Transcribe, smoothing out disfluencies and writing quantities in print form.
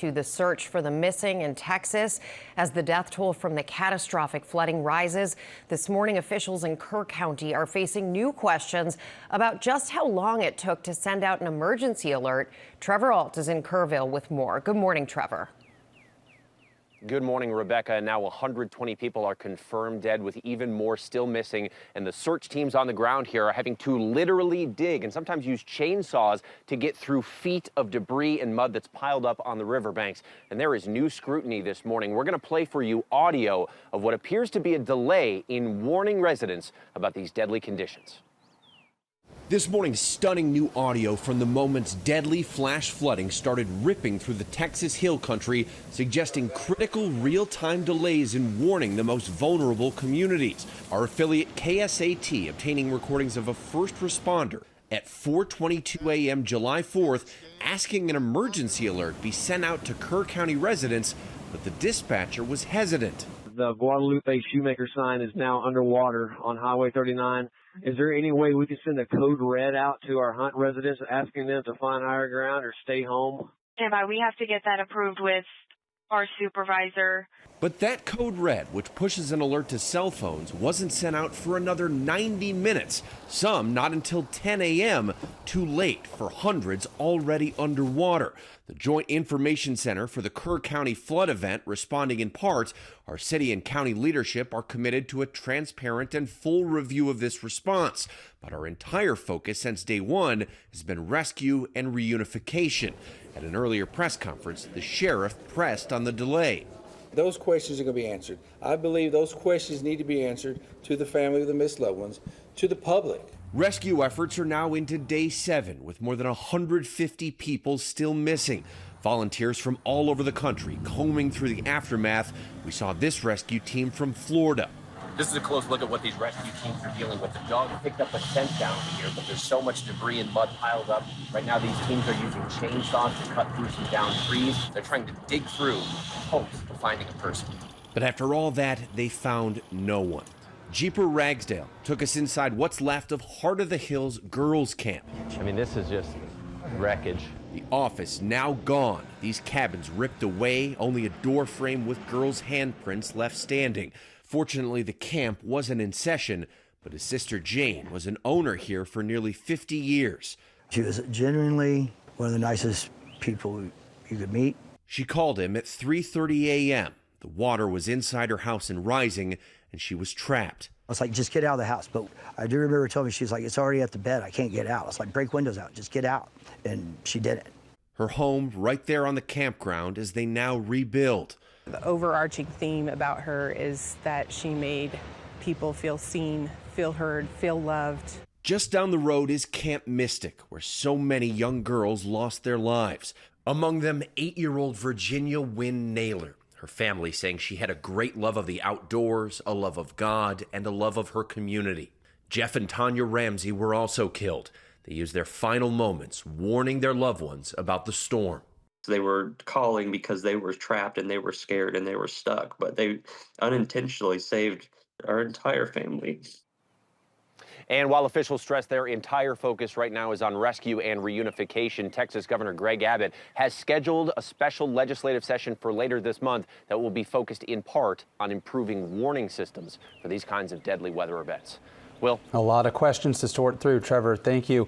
To the search for the missing in Texas as the death toll from the catastrophic flooding rises. This morning, officials in Kerr County are facing new questions about just how long it took to send out an emergency alert. Trevor Alt is in Kerrville with more. Good morning, Trevor. Good morning, Rebecca. Now 120 people are confirmed dead, with even more still missing. And the search teams on the ground here are having to literally dig and sometimes use chainsaws to get through feet of debris and mud that's piled up on the riverbanks. And there is new scrutiny this morning. We're going to play for you audio of what appears to be a delay in warning residents about these deadly conditions. This morning, stunning new audio from the moment's deadly flash flooding started ripping through the Texas Hill Country, suggesting critical real-time delays in warning the most vulnerable communities. Our affiliate KSAT obtaining recordings of a first responder at 4:22 a.m. July 4th, asking an emergency alert be sent out to Kerr County residents, but the dispatcher was hesitant. The Guadalupe Shoemaker sign is now underwater on Highway 39. Is there any way we could send a code red out to our Hunt residents asking them to find higher ground or stay home? Standby, we have to get that approved with our supervisor. But that code red, which pushes an alert to cell phones, wasn't sent out for another 90 minutes. Some not until 10 a.m., too late for hundreds already underwater. The Joint Information Center for the Kerr County flood event responding in part. Our city and county leadership are committed to a transparent and full review of this response. But our entire focus since day one has been rescue and reunification. At an earlier press conference, the sheriff pressed on the delay. Those questions are going to be answered. I believe those questions need to be answered to the family of the missed loved ones, to the public. Rescue efforts are now into day 7, with more than 150 people still missing. Volunteers from all over the country combing through the aftermath. We saw this rescue team from Florida. This is a close look at what these rescue teams are dealing with. The dog picked up a scent down here, but there's so much debris and mud piled up. Right now, these teams are using chainsaws to cut through some downed trees. They're trying to dig through hopes of finding a person. But after all that, they found no one. Jeeper Ragsdale took us inside what's left of Heart of the Hills Girls Camp. I mean, this is just wreckage. The office now gone. These cabins ripped away, only a door frame with girls' handprints left standing. Fortunately, the camp wasn't in session, but his sister Jane was an owner here for nearly 50 years. She was genuinely one of the nicest people you could meet. She called him at 3:30 a.m. The water was inside her house and rising, and she was trapped. I was like, just get out of the house. But I do remember her telling me, she's like, it's already at the bed. I can't get out. I was like, break windows out. Just get out. And she did it. Her home right there on the campground as they now rebuild. The overarching theme about her is that she made people feel seen, feel heard, feel loved. Just down the road is Camp Mystic, where so many young girls lost their lives. Among them, 8-year-old Virginia Wynn Naylor. Her family saying she had a great love of the outdoors, a love of God, and a love of her community. Jeff and Tanya Ramsey were also killed. They used their final moments warning their loved ones about the storm. They were calling because they were trapped and they were scared and they were stuck, but they unintentionally saved our entire family. And while officials stress their entire focus right now is on rescue and reunification, Texas Governor Greg Abbott has scheduled a special legislative session for later this month that will be focused in part on improving warning systems for these kinds of deadly weather events. Will? A lot of questions to sort through, Trevor. Thank you.